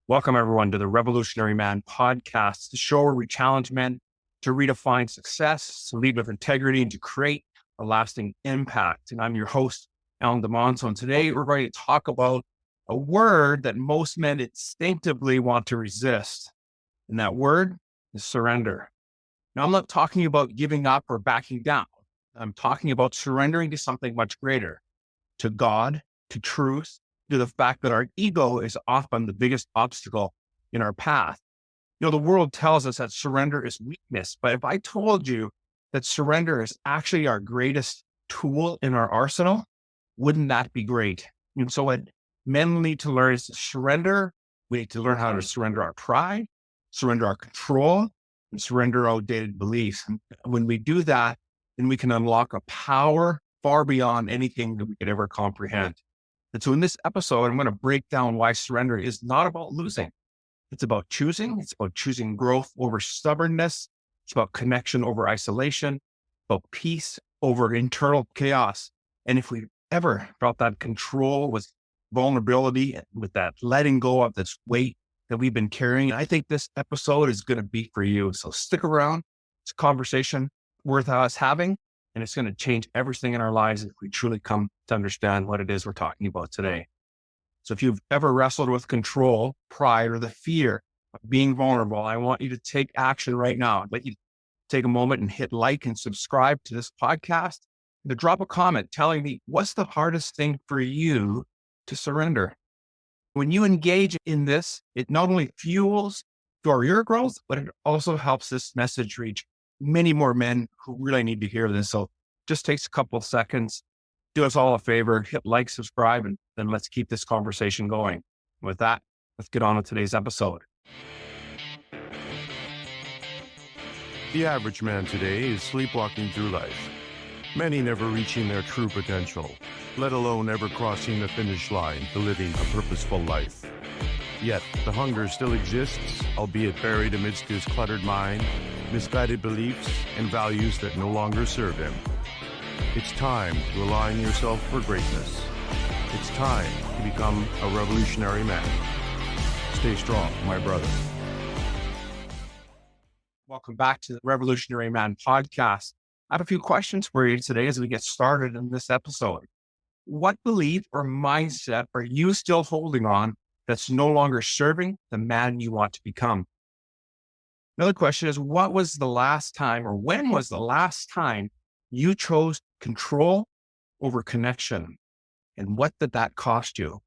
Welcome, everyone, to the Revolutionary Man podcast, the show where we challenge men to redefine success, to lead with integrity, and to create a lasting impact. And I'm your host, Alan DeMonso. And today we're going to talk about a word that most men instinctively want to resist. And that word is surrender. Now, I'm not talking about giving up or backing down. I'm talking about surrendering to something much greater, to God, to truth, to the fact that our ego is often the biggest obstacle in our path. You know, the world tells us that surrender is weakness, but if I told you that surrender is actually our greatest tool in our arsenal, wouldn't that be great? And so what men need to learn is to surrender. We need to learn how to surrender our pride, surrender our control, and surrender our outdated beliefs. And when we do that, then we can unlock a power far beyond anything that we could ever comprehend. And so in this episode, I'm going to break down why surrender is not about losing. It's about choosing. It's about choosing growth over stubbornness. It's about connection over isolation, about peace over internal chaos. And if we ever felt that control with vulnerability, with that letting go of this weight that we've been carrying, I think this episode is going to be for you. So stick around. It's a conversation worth us having. And it's going to change everything in our lives if we truly come to understand what it is we're talking about today. So if you've ever wrestled with control, pride, or the fear of being vulnerable, I want you to take action right now. I'd like you to take a moment and hit like and subscribe to this podcast, and to drop a comment telling me what's the hardest thing for you to surrender. When you engage in this, it not only fuels your growth, but it also helps this message reach many more men who really need to hear this. So just takes a couple of seconds. Do us all a favor, hit like, subscribe, and then let's keep this conversation going. With that, let's get on with today's episode. The average man today is sleepwalking through life, many never reaching their true potential, let alone ever crossing the finish line to living a purposeful life. Yet, the hunger still exists, albeit buried amidst his cluttered mind, misguided beliefs, and values that no longer serve him. It's time to align yourself for greatness. It's time to become a revolutionary man. Stay strong, my brother. Welcome back to the Revolutionary Man podcast. I have a few questions for you today as we get started in this episode. What belief or mindset are you still holding on that's no longer serving the man you want to become? Another question is, what was the last time, or when was the last time you chose control over connection? And what did that cost you?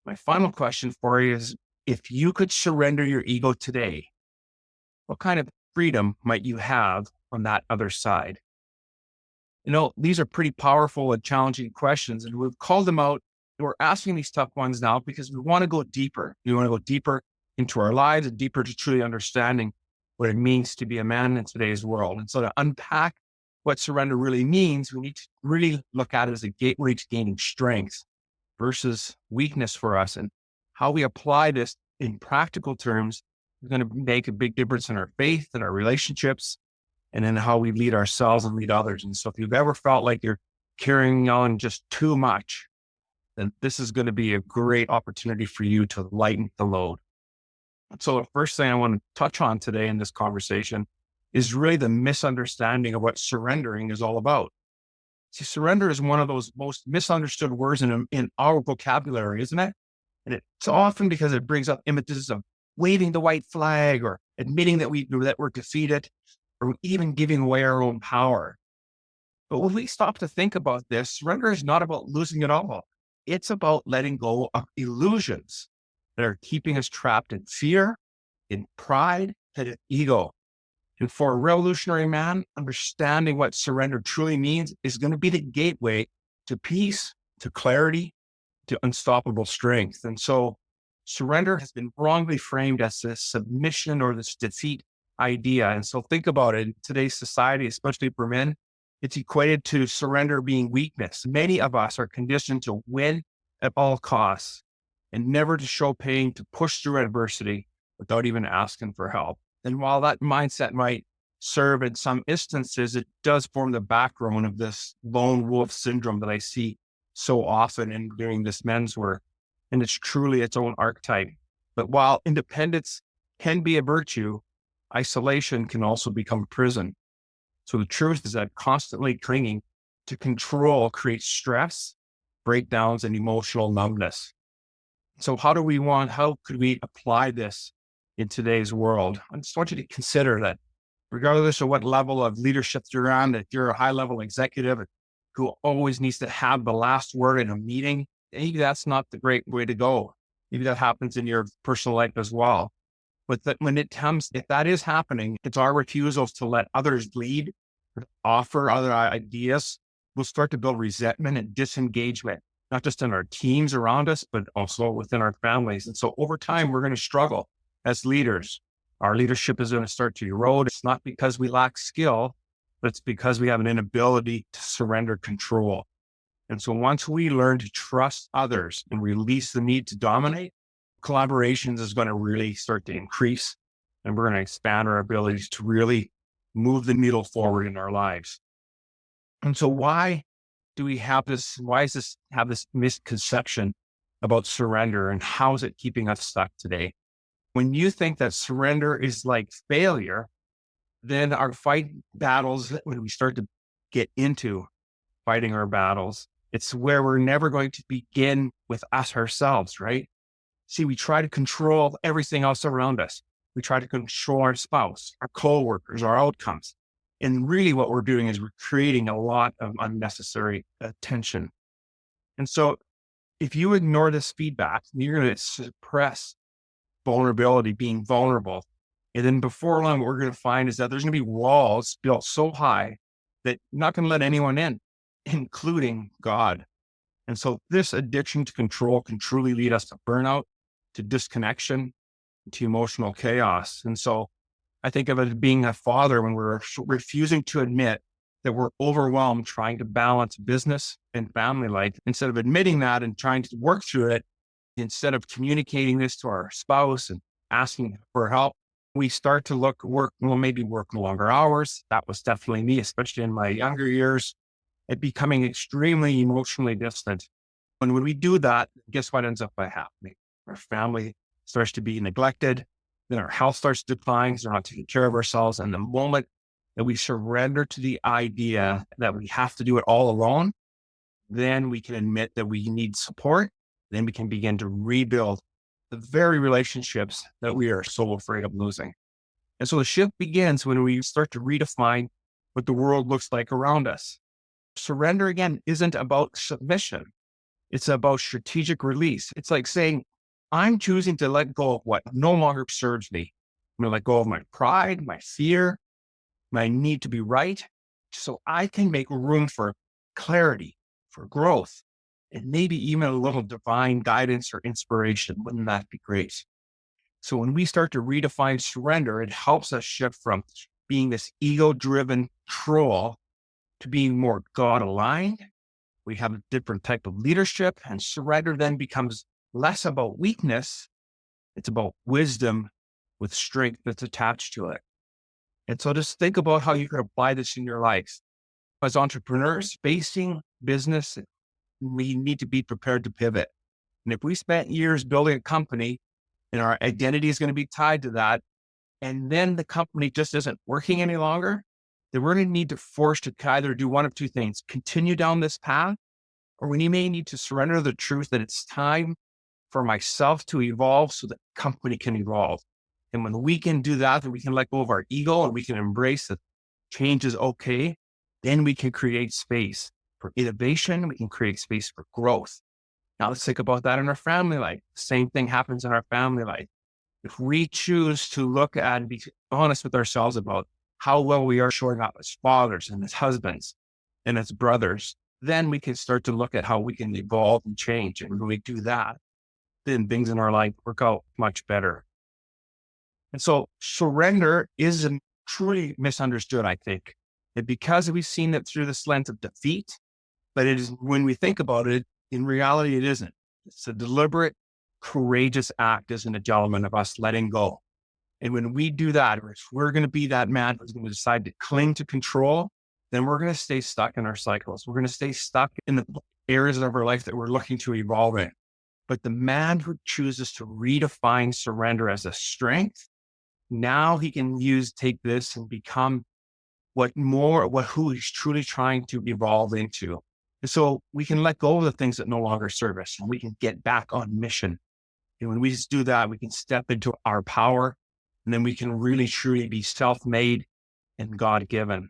My final question for you is, if you could surrender your ego today, what kind of freedom might you have on that other side? You know, these are pretty powerful and challenging questions, and we've called them out. We're asking these tough ones now because we want to go deeper. We want to go deeper into our lives and deeper to truly understanding what it means to be a man in today's world. And so to unpack what surrender really means, we need to really look at it as a gateway to gaining strength versus weakness for us. And how we apply this in practical terms is going to make a big difference in our faith and our relationships, and in how we lead ourselves and lead others. And so if you've ever felt like you're carrying on just too much, then this is going to be a great opportunity for you to lighten the load. So the first thing I want to touch on today in this conversation is really the misunderstanding of what surrendering is all about. See, surrender is one of those most misunderstood words in our vocabulary, isn't it? And it's often because it brings up images of waving the white flag, or admitting that we're defeated, or even giving away our own power. But when we stop to think about this, surrender is not about losing it all. It's about letting go of illusions that are keeping us trapped in fear, in pride, and in ego. And for a revolutionary man, understanding what surrender truly means is going to be the gateway to peace, to clarity, to unstoppable strength. And so surrender has been wrongly framed as this submission or this defeat idea. And so think about it. In today's society, especially for men, it's equated to surrender being weakness. Many of us are conditioned to win at all costs and never to show pain, to push through adversity without even asking for help. And while that mindset might serve in some instances, it does form the background of this lone wolf syndrome that I see so often in doing this men's work. And it's truly its own archetype. But while independence can be a virtue, isolation can also become a prison. So the truth is that constantly clinging to control creates stress, breakdowns, and emotional numbness. So how could we apply this in today's world? I just want you to consider that regardless of what level of leadership you're on, if you're a high level executive who always needs to have the last word in a meeting, maybe that's not the great way to go. Maybe that happens in your personal life as well. But that if that is happening, it's our refusals to let others lead, or offer other ideas. We'll start to build resentment and disengagement, not just in our teams around us, but also within our families. And so over time, we're going to struggle as leaders. Our leadership is going to start to erode. It's not because we lack skill, but it's because we have an inability to surrender control. And so once we learn to trust others and release the need to dominate, collaborations is going to really start to increase, and we're going to expand our abilities to really move the needle forward in our lives. And so why do we have this? Why is this have this misconception about surrender, and how is it keeping us stuck today? When you think that surrender is like failure, then our fight battles, when we start to get into fighting our battles, it's where we're never going to begin with us ourselves, right? See, we try to control everything else around us. We try to control our spouse, our coworkers, our outcomes. And really what we're doing is we're creating a lot of unnecessary tension. And so if you ignore this feedback, you're going to suppress vulnerability, being vulnerable. And then before long, what we're going to find is that there's going to be walls built so high that you're not going to let anyone in, including God. And so this addiction to control can truly lead us to burnout, to disconnection, to emotional chaos. And so I think of it as being a father when we're refusing to admit that we're overwhelmed trying to balance business and family life. Instead of admitting that and trying to work through it, instead of communicating this to our spouse and asking for help, we start to maybe work longer hours. That was definitely me, especially in my younger years, and becoming extremely emotionally distant. And when we do that, guess what ends up by happening? Our family starts to be neglected. Then our health starts to decline because we're not taking care of ourselves. And the moment that we surrender to the idea that we have to do it all alone, then we can admit that we need support. Then we can begin to rebuild the very relationships that we are so afraid of losing. And so the shift begins when we start to redefine what the world looks like around us. Surrender, again, isn't about submission. It's about strategic release. It's like saying, I'm choosing to let go of what no longer serves me. I'm going to let go of my pride, my fear, my need to be right, so I can make room for clarity, for growth, and maybe even a little divine guidance or inspiration. Wouldn't that be great? So when we start to redefine surrender, it helps us shift from being this ego-driven troll to being more God-aligned. We have a different type of leadership, and surrender then becomes less about weakness. It's about wisdom with strength that's attached to it. And so just think about how you can apply this in your life. As entrepreneurs facing business, we need to be prepared to pivot. And if we spent years building a company and our identity is going to be tied to that, and then the company just isn't working any longer, then we're going to need to force to either do one of two things: continue down this path, or we may need to surrender the truth that it's time for myself to evolve so that the company can evolve. And when we can do that, then we can let go of our ego and we can embrace that change is okay. Then we can create space for innovation. We can create space for growth. Now let's think about that in our family life. The same thing happens in our family life. If we choose to look at and be honest with ourselves about how well we are showing up as fathers and as husbands and as brothers, then we can start to look at how we can evolve and change. And when we do that, then things in our life work out much better. And so surrender is truly misunderstood, I think. And because we've seen it through this lens of defeat, but it is, when we think about it, in reality, it isn't. It's a deliberate, courageous act as an element of us letting go. And when we do that, or if we're going to be that man who's going to decide to cling to control, then we're going to stay stuck in our cycles. We're going to stay stuck in the areas of our life that we're looking to evolve in. But the man who chooses to redefine surrender as a strength, now he can take this and become who he's truly trying to evolve into. And so we can let go of the things that no longer serve us, and we can get back on mission. And when we just do that, we can step into our power, and then we can really truly be self-made and God-given.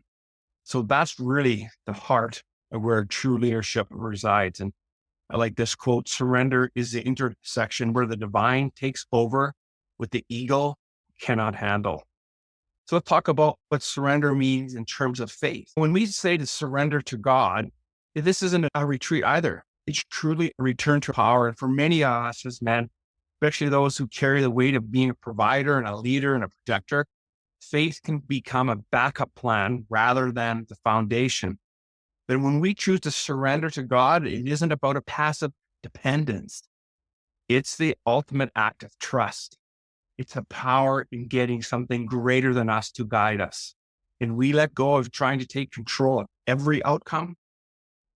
So that's really the heart of where true leadership resides. And I like this quote: surrender is the intersection where the divine takes over what the ego cannot handle. So let's talk about what surrender means in terms of faith. When we say to surrender to God, this isn't a retreat either. It's truly a return to power. And for many of us as men, especially those who carry the weight of being a provider and a leader and a protector, faith can become a backup plan rather than the foundation. But when we choose to surrender to God, it isn't about a passive dependence. It's the ultimate act of trust. It's a power in getting something greater than us to guide us. And we let go of trying to take control of every outcome,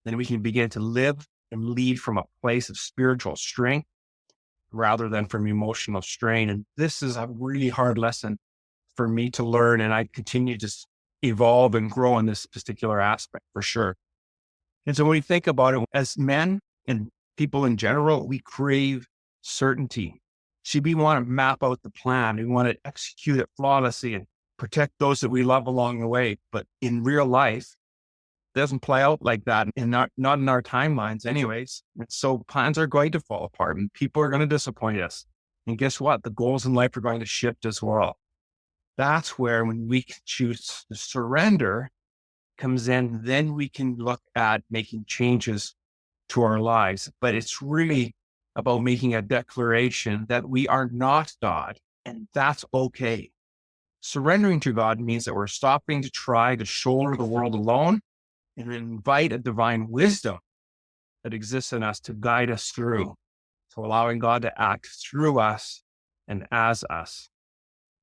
then we can begin to live and lead from a place of spiritual strength rather than from emotional strain. And this is a really hard lesson for me to learn. And I continue to evolve and grow in this particular aspect for sure. And so when we think about it, as men and people in general, we crave certainty. See, we want to map out the plan. We want to execute it flawlessly and protect those that we love along the way. But in real life, it doesn't play out like that, and not in our timelines anyways. And so plans are going to fall apart and people are going to disappoint us. And guess what? The goals in life are going to shift as well. That's where when we choose to surrender comes in, then we can look at making changes to our lives. But it's really about making a declaration that we are not God, and that's okay. Surrendering to God means that we're stopping to try to shoulder the world alone and invite a divine wisdom that exists in us to guide us through. So allowing God to act through us and as us.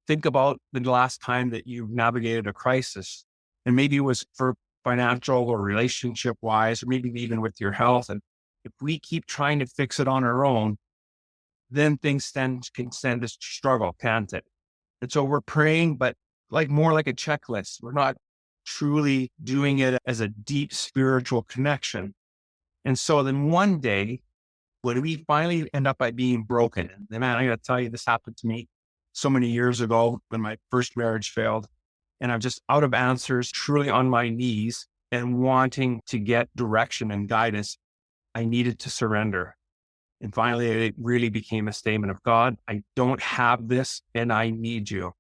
Think about the last time that you've navigated a crisis, and maybe it was for financial or relationship wise, or maybe even with your health. And if we keep trying to fix it on our own, then things can send us to struggle, can't it? And so we're praying, but more like a checklist. We're not truly doing it as a deep spiritual connection. And so then one day, when we finally end up by being broken, and man, I got to tell you, this happened to me so many years ago when my first marriage failed, and I'm just out of answers, truly on my knees and wanting to get direction and guidance. I needed to surrender. And finally, it really became a statement of, God, I don't have this and I need you.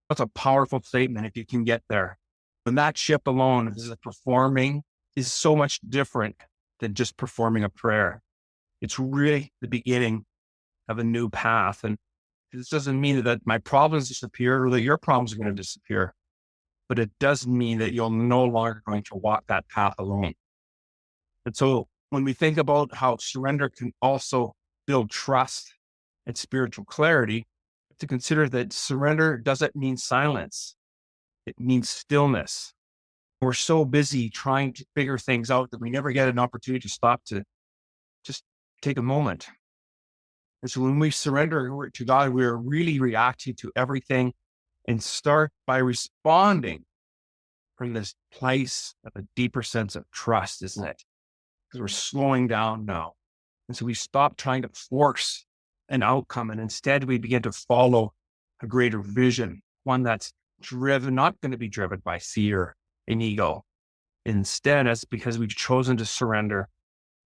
That's a powerful statement if you can get there. And that ship alone is so much different than just performing a prayer. It's really the beginning of a new path. And this doesn't mean that my problems disappear or that your problems are going to disappear, but it does mean that you're no longer going to walk that path alone. And so when we think about how surrender can also build trust and spiritual clarity, to consider that surrender doesn't mean silence. It means stillness. We're so busy trying to figure things out that we never get an opportunity to stop to just take a moment. And so when we surrender to God, we're really reacting to everything and start by responding from this place of a deeper sense of trust, isn't it? Because we're slowing down now. And so we stop trying to force an outcome, and instead we begin to follow a greater vision, one that's not going to be driven by fear and ego. Instead, that's because we've chosen to surrender.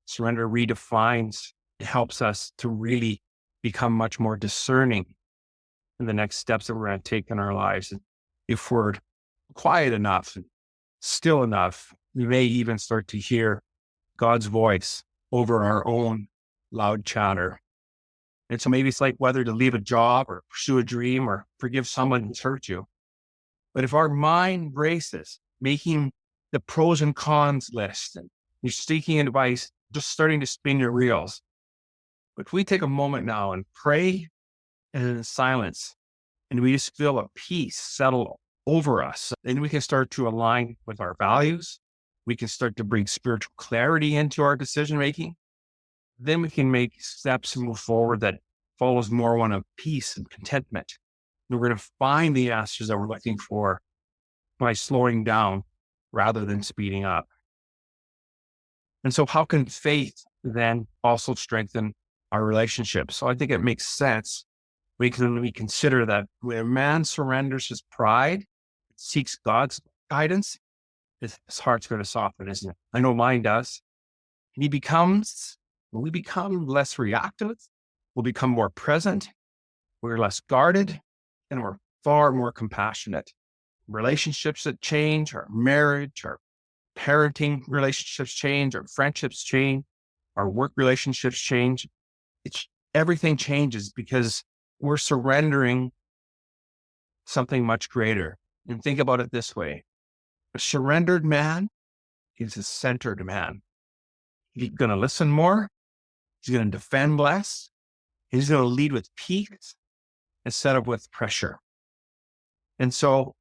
Surrender redefines, it helps us to really become much more discerning in the next steps that we're going to take in our lives. And if we're quiet enough and still enough, we may even start to hear God's voice over our own loud chatter. And so maybe it's like whether to leave a job or pursue a dream or forgive someone who's hurt you. But if our mind races, making the pros and cons list, and you're seeking advice, just starting to spin your wheels. But if we take a moment now and pray and in silence, and we just feel a peace settle over us, then we can start to align with our values. We can start to bring spiritual clarity into our decision-making. then we can make steps and move forward that follows more one of peace and contentment. And we're going to find the answers that we're looking for by slowing down rather than speeding up. And so how can faith then also strengthen our relationship? So I think it makes sense. We consider that when a man surrenders his pride, seeks God's guidance, his heart's going to soften, isn't it? I know mine does. And when we become less reactive, we'll become more present, we're less guarded, and we're far more compassionate. Relationships that change, our marriage, our parenting relationships change, our friendships change, our work relationships change. Everything changes because we're surrendering something much greater. And think about it this way. A surrendered man is a centered man. He's going to listen more. He's going to defend less. He's going to lead with peace instead of with pressure. And so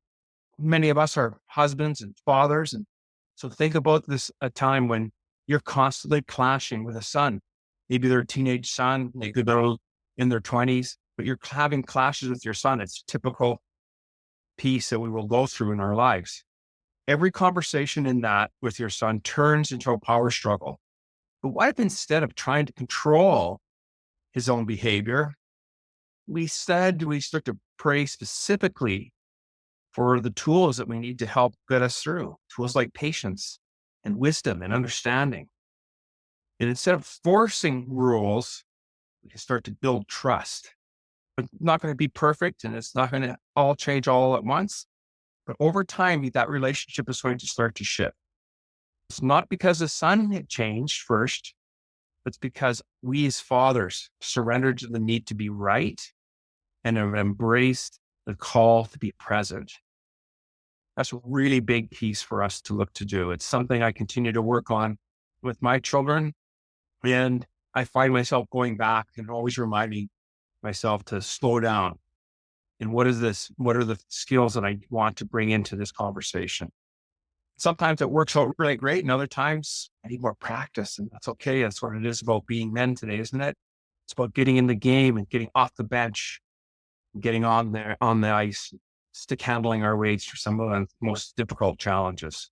many of us are husbands and fathers. And so think about this, a time when you're constantly clashing with a son. Maybe they're a teenage son, they could be in their 20s, but you're having clashes with your son. It's typical piece that we will go through in our lives. Every conversation in that with your son turns into a power struggle. But what if instead of trying to control his own behavior, we start to pray specifically for the tools that we need to help get us through, tools like patience and wisdom and understanding. And instead of forcing rules, we can start to build trust. It's not going to be perfect and it's not going to all change all at once. But over time, that relationship is going to start to shift. It's not because the son had changed first, but it's because we as fathers surrendered to the need to be right and have embraced the call to be present. That's a really big piece for us to look to do. It's something I continue to work on with my children. And I find myself going back and always reminding myself to slow down. And what are the skills that I want to bring into this conversation? Sometimes it works out really great. And other times I need more practice, and that's okay. That's what it is about being men today, isn't it? It's about getting in the game and getting off the bench, and getting on there on the ice, stick handling our way through some of the most difficult challenges.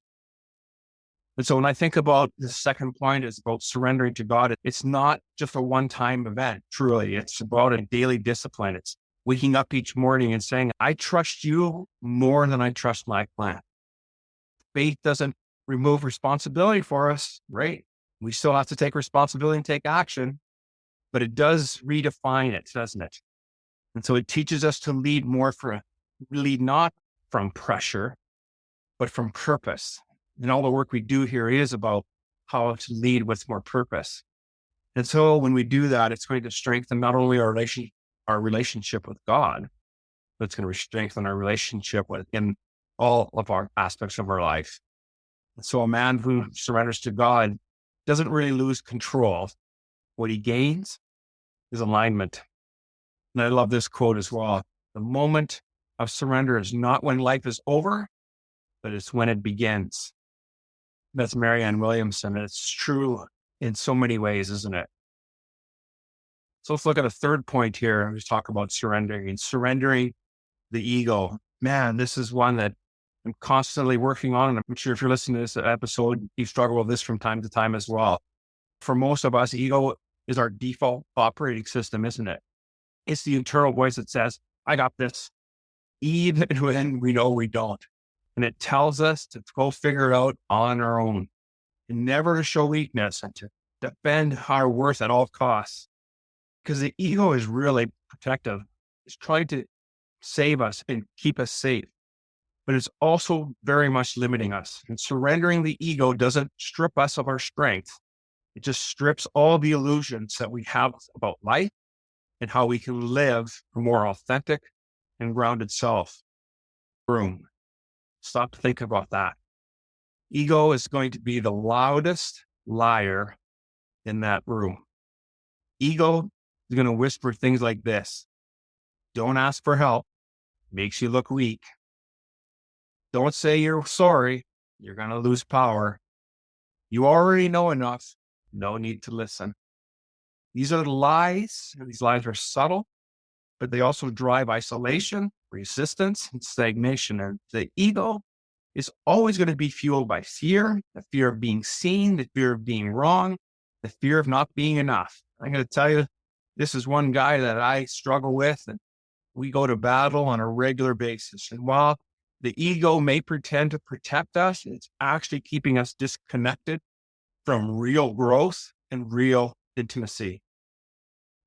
And so when I think about the second point is about surrendering to God, it's not just a one-time event, truly. It's about a daily discipline. It's waking up each morning and saying, I trust you more than I trust my plan. Faith doesn't remove responsibility for us, right? We still have to take responsibility and take action, but it does redefine it, doesn't it? And so it teaches us to lead not from pressure, but from purpose. And all the work we do here is about how to lead with more purpose. And so when we do that, it's going to strengthen not only our relationship with God, but it's going to strengthen our relationship in all of our aspects of our life. And so a man who surrenders to God doesn't really lose control. What he gains is alignment. And I love this quote as well. The moment of surrender is not when life is over, but it's when it begins. That's Marianne Williamson. And it's true in so many ways, isn't it? So let's look at a third point here. Let's talk about surrendering the ego. Man, this is one that I'm constantly working on. And I'm sure if you're listening to this episode, you struggle with this from time to time as well. For most of us, ego is our default operating system, isn't it? It's the internal voice that says, I got this, even when we know we don't. And it tells us to go figure it out on our own and never to show weakness and to defend our worth at all costs. Because the ego is really protective. It's trying to save us and keep us safe, but it's also very much limiting us. And surrendering the ego doesn't strip us of our strength. It just strips all the illusions that we have about life and how we can live a more authentic and grounded self. Stop to think about that. Ego is going to be the loudest liar in that room. Ego is going to whisper things like this. Don't ask for help. Makes you look weak. Don't say you're sorry. You're going to lose power. You already know enough. No need to listen. These are the lies, and these lies are subtle, but they also drive isolation, resistance, and stagnation. And the ego is always going to be fueled by fear, the fear of being seen, the fear of being wrong, the fear of not being enough. I'm going to tell you, this is one guy that I struggle with, and we go to battle on a regular basis. And while the ego may pretend to protect us, it's actually keeping us disconnected from real growth and real intimacy.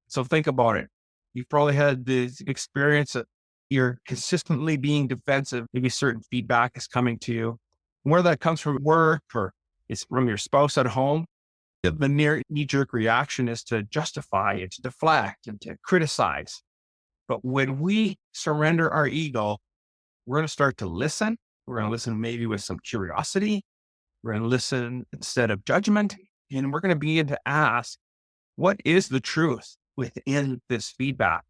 So think about it. You've probably had this experience that you're consistently being defensive. Maybe certain feedback is coming to you. Whether that comes from work or it's from your spouse at home, the near knee-jerk reaction is to justify it, to deflect, and to criticize. But when we surrender our ego, we're going to start to listen. We're going to listen maybe with some curiosity. We're going to listen instead of judgment. And we're going to begin to ask, what is the truth within this feedback?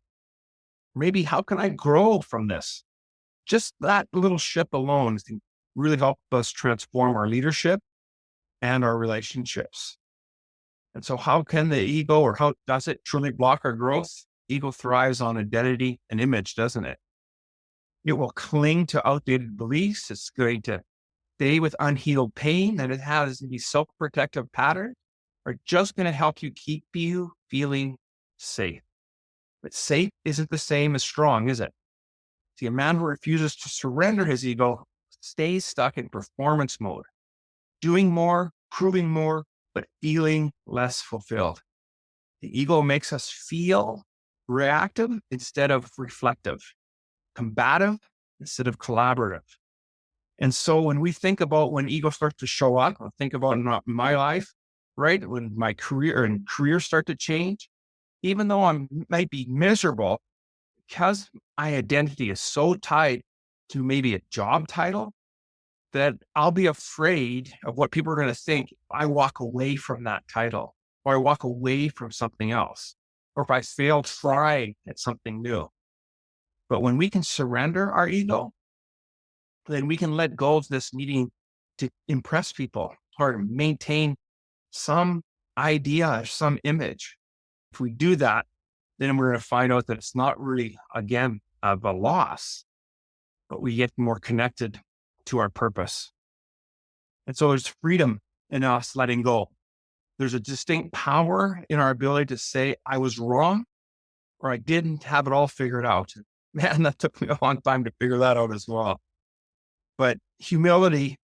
Maybe how can I grow from this? Just that little shift alone can really help us transform our leadership and our relationships. And so how can the ego, or how does it truly block our growth? Ego thrives on identity and image, doesn't it? It will cling to outdated beliefs. It's going to stay with unhealed pain, and it has these self-protective patterns are just going to help you keep you feeling safe. But safe isn't the same as strong, is it? See, a man who refuses to surrender his ego stays stuck in performance mode, doing more, proving more, but feeling less fulfilled. The ego makes us feel reactive instead of reflective, combative instead of collaborative. And so when we think about when ego starts to show up, I think about in my life, right? When my career start to change, even though I might be miserable, because my identity is so tied to maybe a job title, that I'll be afraid of what people are going to think if I walk away from that title, or I walk away from something else, or if I fail trying at something new. But when we can surrender our ego, then we can let go of this needing to impress people or maintain some idea or some image. If we do that, then we're going to find out that it's not really, again, of a loss, but we get more connected to our purpose. And so there's freedom in us letting go. There's a distinct power in our ability to say, I was wrong, or I didn't have it all figured out. Man, that took me a long time to figure that out as well. But humility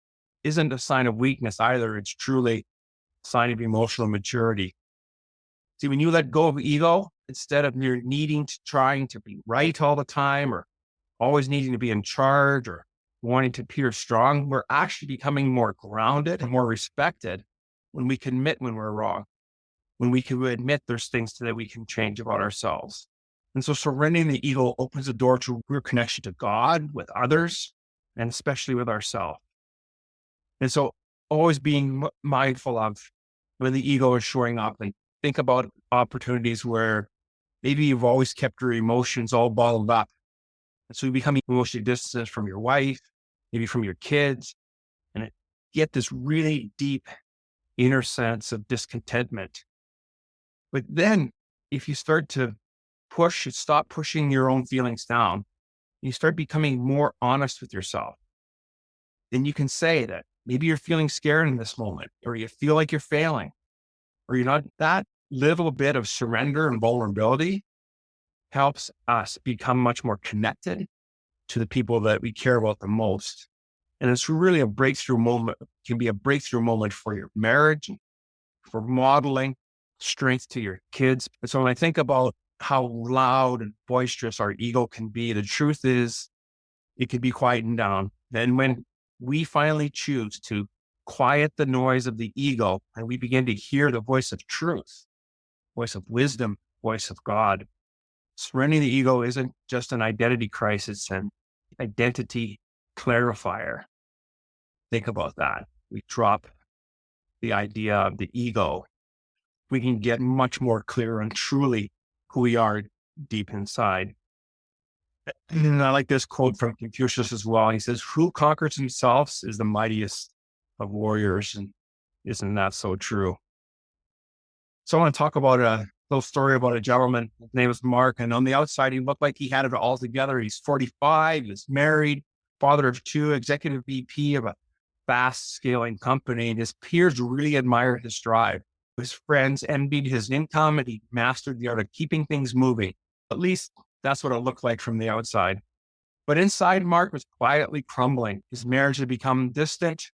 isn't a sign of weakness either. It's truly a sign of emotional maturity. See, when you let go of ego, instead of trying to be right all the time, or always needing to be in charge, or wanting to appear strong, we're actually becoming more grounded and more respected when we can admit when we're wrong, when we can admit there's things that we can change about ourselves. And so surrendering the ego opens the door to real connection to God, with others, and especially with ourselves. And so always being mindful of when the ego is showing up, and think about opportunities where maybe you've always kept your emotions all bottled up. And so you become emotionally distant from your wife, maybe from your kids, and get this really deep inner sense of discontentment. But then if you start to stop pushing your own feelings down, you start becoming more honest with yourself. Then you can say that maybe you're feeling scared in this moment, or you feel like you're failing, or you're not. That little bit of surrender and vulnerability helps us become much more connected to the people that we care about the most. And it's really a breakthrough moment, can be a breakthrough moment for your marriage, for modeling strength to your kids. And so when I think about how loud and boisterous our ego can be, the truth is it can be quietened down. Then when we finally choose to quiet the noise of the ego and we begin to hear the voice of truth, voice of wisdom, voice of God, surrendering the ego isn't just an identity crisis, it's an identity clarifier. Think about that. We drop the idea of the ego. We can get much more clear on truly who we are deep inside. And I like this quote from Confucius as well. He says, "Who conquers himself is the mightiest of warriors." And isn't that so true? So I want to talk about Little story about a gentleman. His name was Mark. And on the outside, he looked like he had it all together. He's 45, he's married, father of two, executive VP of a fast scaling company. And his peers really admired his drive. His friends envied his income, and he mastered the art of keeping things moving. At least that's what it looked like from the outside. But inside, Mark was quietly crumbling. His marriage had become distant.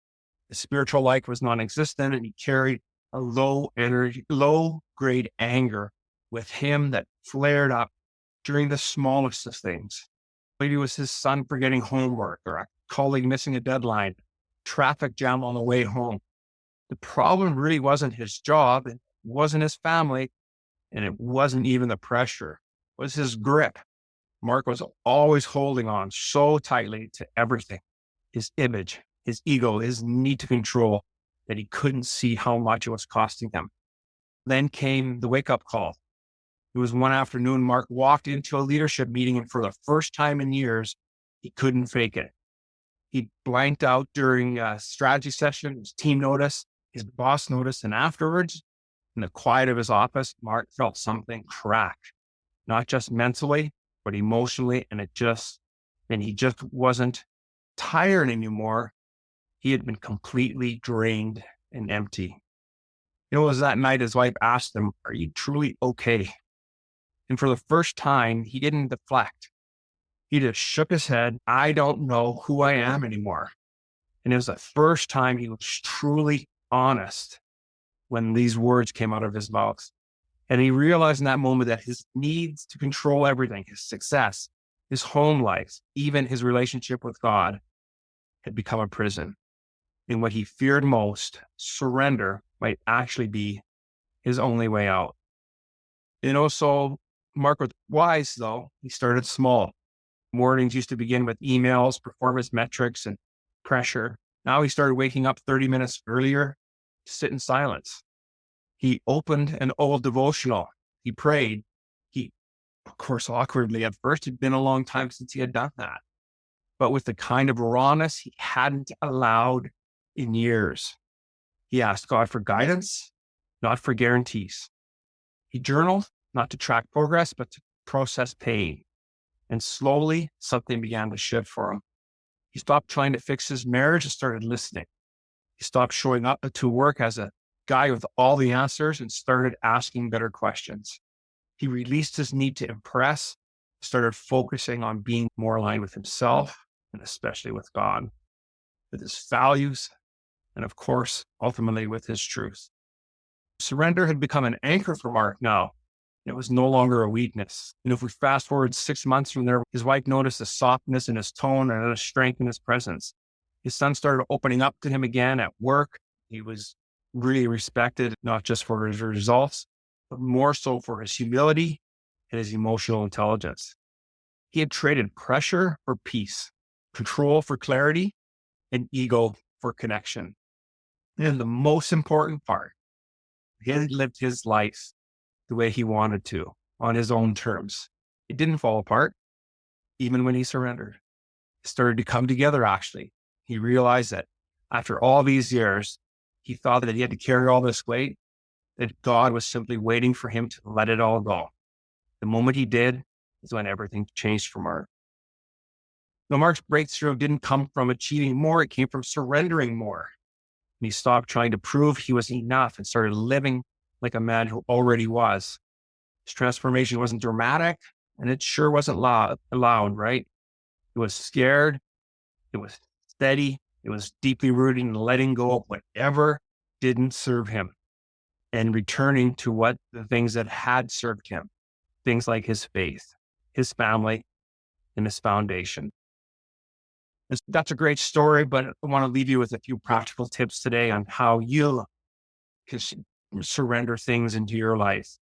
His spiritual life was non-existent, and he carried a low energy, low grade anger with him that flared up during the smallest of things. Maybe it was his son forgetting homework, or a colleague missing a deadline, traffic jam on the way home. The problem really wasn't his job, it wasn't his family, and it wasn't even the pressure. It was his grip. Mark was always holding on so tightly to everything, his image, his ego, his need to control, that he couldn't see how much it was costing him. Then came the wake-up call. It was one afternoon, Mark walked into a leadership meeting, and for the first time in years, he couldn't fake it. He blanked out during a strategy session, his team noticed, his boss noticed, and afterwards, in the quiet of his office, Mark felt something crack, not just mentally, but emotionally, and he just wasn't tired anymore. He had been completely drained and empty. It was that night his wife asked him, "Are you truly okay?" And for the first time, he didn't deflect. He just shook his head. "I don't know who I am anymore." And it was the first time he was truly honest when these words came out of his mouth. And he realized in that moment that his needs to control everything, his success, his home life, even his relationship with God, had become a prison. And what he feared most, surrender, might actually be his only way out. So Mark was wise, though. He started small. Mornings used to begin with emails, performance metrics, and pressure. Now he started waking up 30 minutes earlier to sit in silence. He opened an old devotional. He prayed. He, of course, awkwardly at first, it'd been a long time since he had done that, but with the kind of rawness he hadn't allowed in years. He asked God for guidance, not for guarantees. He journaled, not to track progress, but to process pain. And slowly, something began to shift for him. He stopped trying to fix his marriage and started listening. He stopped showing up to work as a guy with all the answers and started asking better questions. He released his need to impress, started focusing on being more aligned with himself, and especially with God, with his values, and of course, ultimately with his truth. Surrender had become an anchor for Mark now. It was no longer a weakness. And if we fast forward 6 months from there, his wife noticed a softness in his tone and a strength in his presence. His son started opening up to him again at work. He was really respected, not just for his results, but more so for his humility and his emotional intelligence. He had traded pressure for peace, control for clarity, and ego for connection. And the most important part, he had lived his life the way he wanted to, on his own terms. It didn't fall apart, even when he surrendered. It started to come together, actually. He realized that after all these years, he thought that he had to carry all this weight, that God was simply waiting for him to let it all go. The moment he did is when everything changed for Mark. Now, Mark's breakthrough didn't come from achieving more. It came from surrendering more. And he stopped trying to prove he was enough and started living like a man who already was. His transformation wasn't dramatic, and it sure wasn't loud, right? It was scared. It was steady. It was deeply rooted in letting go of whatever didn't serve him and returning to the things that had served him, things like his faith, his family, and his foundation. That's a great story, but I want to leave you with a few practical tips today on how you can surrender things into your life.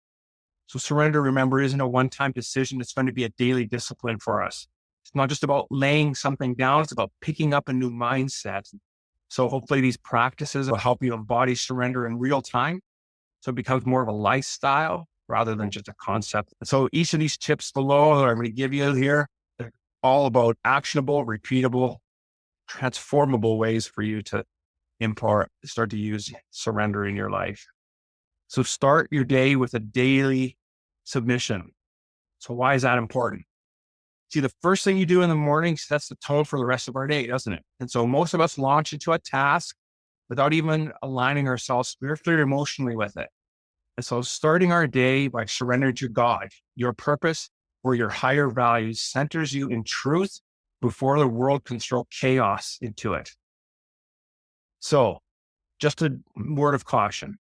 So surrender, remember, isn't a one-time decision. It's going to be a daily discipline for us. It's not just about laying something down. It's about picking up a new mindset. So hopefully these practices will help you embody surrender in real time, so it becomes more of a lifestyle rather than just a concept. So each of these tips below that I'm going to give you here, they're all about actionable, repeatable, transformable ways for you to start to use surrender in your life. So start your day with a daily submission. So why is that important? See, the first thing you do in the morning sets the tone for the rest of our day, doesn't it? And so most of us launch into a task without even aligning ourselves spiritually or emotionally with it. And so starting our day by surrendering to God, your purpose or your higher values centers you in truth before the world can throw chaos into it. So just a word of caution.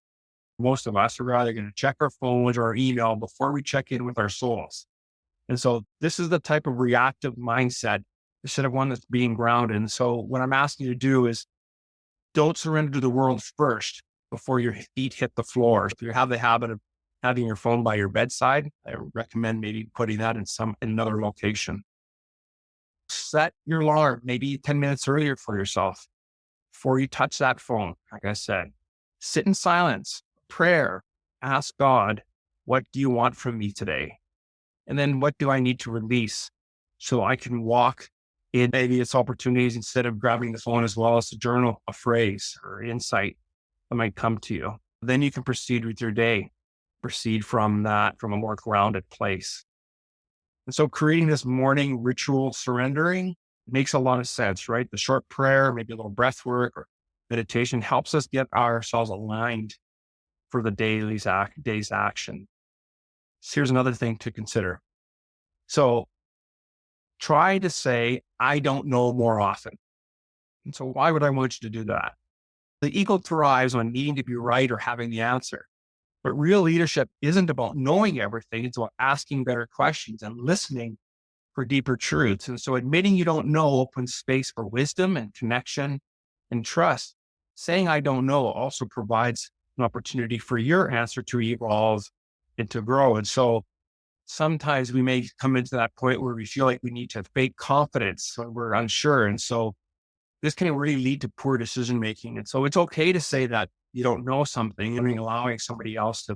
Most of us are either going to check our phones or our email before we check in with our souls. And so this is the type of reactive mindset instead of one that's being grounded. And so what I'm asking you to do is don't surrender to the world first before your feet hit the floor. If you have the habit of having your phone by your bedside, I recommend maybe putting that in another location. Set your alarm maybe 10 minutes earlier for yourself before you touch that phone. Like I said, sit in silence, prayer, ask God, what do you want from me today? And then what do I need to release so I can walk in maybe it's opportunities instead of grabbing the phone as well as to journal a phrase or insight that might come to you. Then you can proceed with your day, proceed from a more grounded place. And so creating this morning ritual surrendering makes a lot of sense, right? The short prayer, maybe a little breath work or meditation helps us get ourselves aligned for the day's action. So here's another thing to consider. So try to say, I don't know more often. And so why would I want you to do that? The ego thrives on needing to be right or having the answer. But real leadership isn't about knowing everything. It's about asking better questions and listening for deeper truths. And so admitting you don't know opens space for wisdom and connection and trust. Saying I don't know also provides an opportunity for your answer to evolve and to grow. And so sometimes we may come into that point where we feel like we need to fake confidence when we're unsure. And so this can really lead to poor decision making. And so it's okay to say that you don't know something. I mean, allowing somebody else to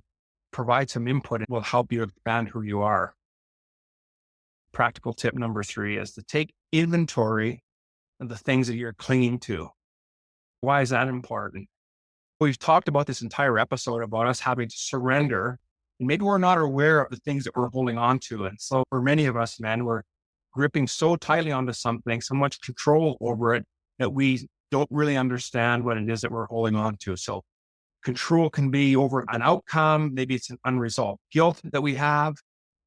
provide some input will help you expand who you are. Practical tip number 3 is to take inventory of the things that you're clinging to. Why is that important? We've talked about this entire episode about us having to surrender, and maybe we're not aware of the things that we're holding on to. And so for many of us, man, we're gripping so tightly onto something, so much control over it that we don't really understand what it is that we're holding on to. So control can be over an outcome. Maybe it's an unresolved guilt that we have.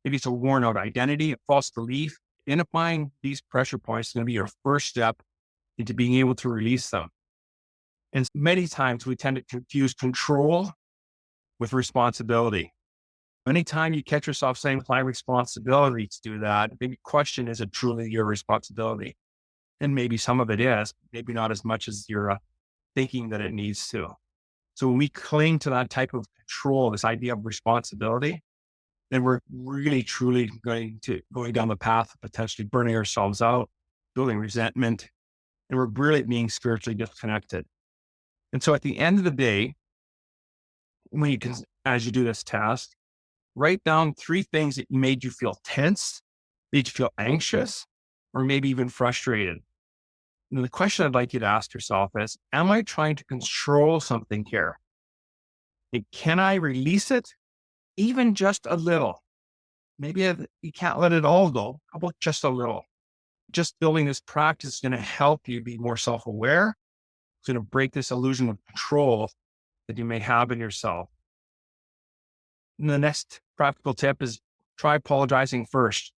Maybe it's a worn out identity, a false belief. Identifying these pressure points is going to be your first step into being able to release them. And many times we tend to confuse control with responsibility. Anytime you catch yourself saying, my responsibility to do that, maybe question, is it truly your responsibility? And maybe some of it is, maybe not as much as you're thinking that it needs to. So when we cling to that type of control, this idea of responsibility, then we're really, truly going down the path of potentially burning ourselves out, building resentment, and we're really being spiritually disconnected. And so at the end of the day, as you do this task, write down 3 things that made you feel tense, made you feel anxious, or maybe even frustrated. And the question I'd like you to ask yourself is, am I trying to control something here? And can I release it? Even just a little. Maybe you can't let it all go. How about just a little? Just building this practice is going to help you be more self-aware. It's going to break this illusion of control that you may have in yourself. And the next practical tip is try apologizing first.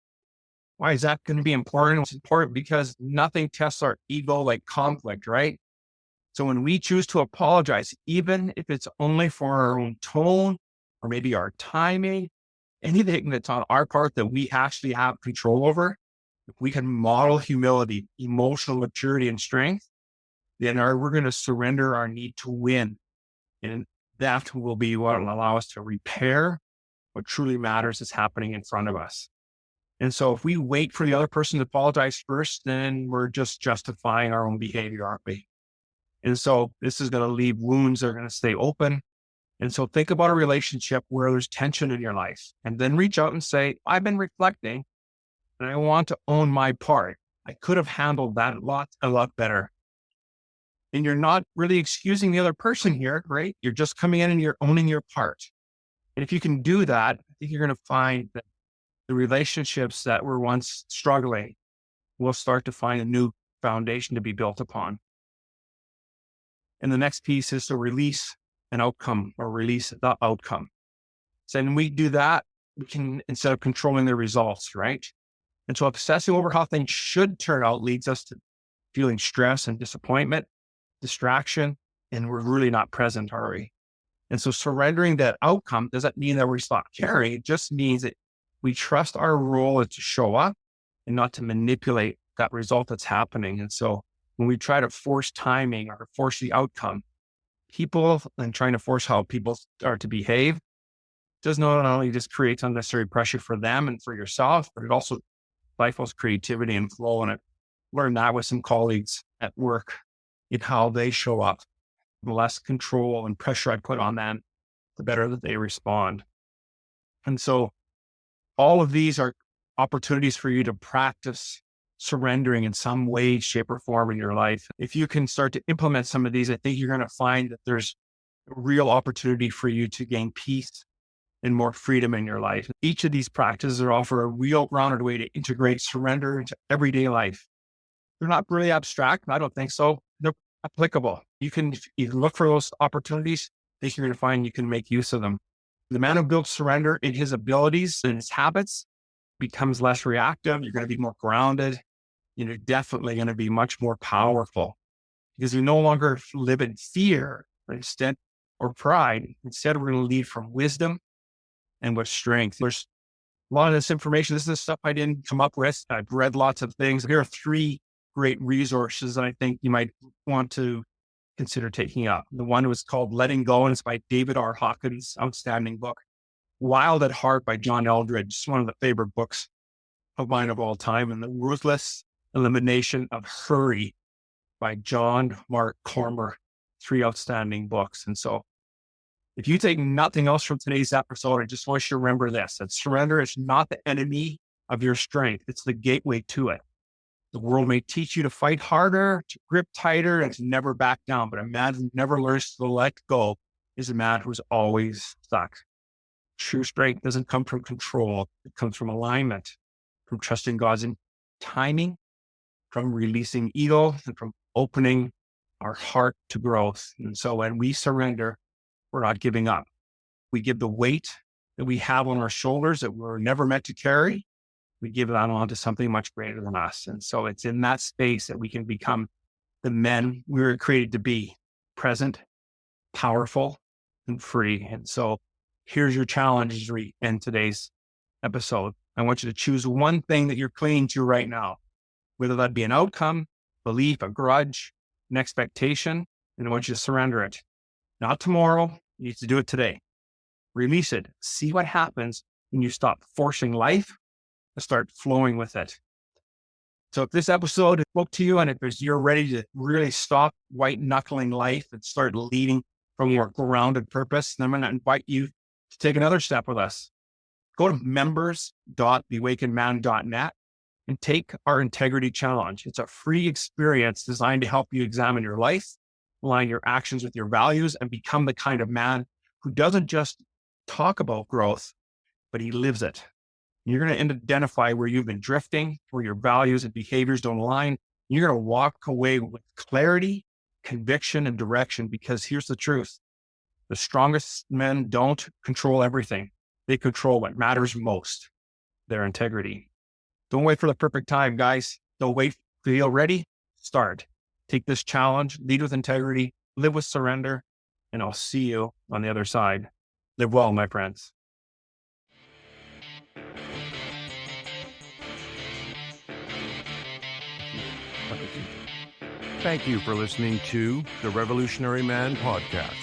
Why is that going to be important? It's important because nothing tests our ego like conflict, right? So when we choose to apologize, even if it's only for our own tone or maybe our timing, anything that's on our part that we actually have control over, if we can model humility, emotional maturity, and strength, then we're going to surrender our need to win. And that will be what will allow us to repair what truly matters is happening in front of us. And so if we wait for the other person to apologize first, then we're just justifying our own behavior, aren't we? And so this is going to leave wounds that are going to stay open. And so think about a relationship where there's tension in your life, and then reach out and say, I've been reflecting and I want to own my part. I could have handled that a lot better. And you're not really excusing the other person here, right? You're just coming in and you're owning your part. And if you can do that, I think you're going to find that the relationships that were once struggling will start to find a new foundation to be built upon. And the next piece is to release an outcome or release the outcome. So when we do that, we can, instead of controlling the results, right? And so obsessing over how things should turn out leads us to feeling stress and disappointment, distraction, and we're really not present, are we? And so surrendering that outcome doesn't mean that we stop caring. It just means that we trust our role is to show up and not to manipulate that result that's happening. And so when we try to force timing or force the outcome, people and trying to force how people are to behave does not only just create unnecessary pressure for them and for yourself, but it also stifles creativity and flow. And I learned that with some colleagues at work in how they show up. The less control and pressure I put on them, the better that they respond. And so all of these are opportunities for you to practice surrendering in some way, shape, or form in your life. If you can start to implement some of these, I think you're going to find that there's a real opportunity for you to gain peace and more freedom in your life. Each of these practices offer a real grounded way to integrate surrender into everyday life. They're not really abstract. I don't think so. They're applicable. You can look for those opportunities. I think you're going to find you can make use of them. The man who builds surrender in his abilities and his habits becomes less reactive. You're going to be more grounded. You're definitely going to be much more powerful because you no longer live in fear or pride. Instead, we're going to lead from wisdom and with strength. There's a lot of this information. This is stuff I didn't come up with. I've read lots of things. Here are 3 great resources that I think you might want to consider taking up. The one was called Letting Go, and it's by David R. Hawkins, outstanding book. Wild at Heart by John Eldredge, just one of the favorite books of mine of all time. And The Ruthless Elimination of Hurry by John Mark Cormer, 3 outstanding books. And so if you take nothing else from today's episode, I just want you to remember this, that surrender is not the enemy of your strength. It's the gateway to it. The world may teach you to fight harder, to grip tighter, and to never back down. But a man who never learns to let go is a man who's always stuck. True strength doesn't come from control. It comes from alignment, from trusting God's timing, from releasing ego, and from opening our heart to growth. And so when we surrender, we're not giving up. We give the weight that we have on our shoulders that we're never meant to carry. We give that on to something much greater than us. And so it's in that space that we can become the men we were created to be: present, powerful, and free. And so here's your challenge as we end today's episode. I want you to choose one thing that you're clinging to right now, whether that be an outcome, belief, a grudge, an expectation, and I want you to surrender it. Not tomorrow. You need to do it today. Release it. See what happens when you stop forcing life and start flowing with it. So if this episode spoke to you, and if you're ready to really stop white-knuckling life and start leading from your grounded purpose, then I'm going to invite you to take another step with us. Go to members.theawakenedman.net and take our integrity challenge. It's a free experience designed to help you examine your life, align your actions with your values, and become the kind of man who doesn't just talk about growth, but he lives it. You're going to identify where you've been drifting, where your values and behaviors don't align. You're going to walk away with clarity, conviction, and direction, because here's the truth. The strongest men don't control everything. They control what matters most, their integrity. Don't wait for the perfect time, guys. Don't wait. Feel ready? Start. Take this challenge, lead with integrity, live with surrender, and I'll see you on the other side. Live well, my friends. Thank you for listening to the Revolutionary Man podcast.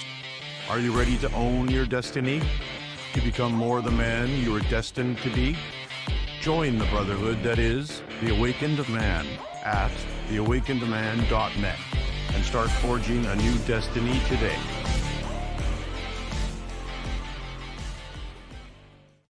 Are you ready to own your destiny? To become more the man you are destined to be? Join the brotherhood that is the Awakened Man at theawakenedman.net and start forging a new destiny today.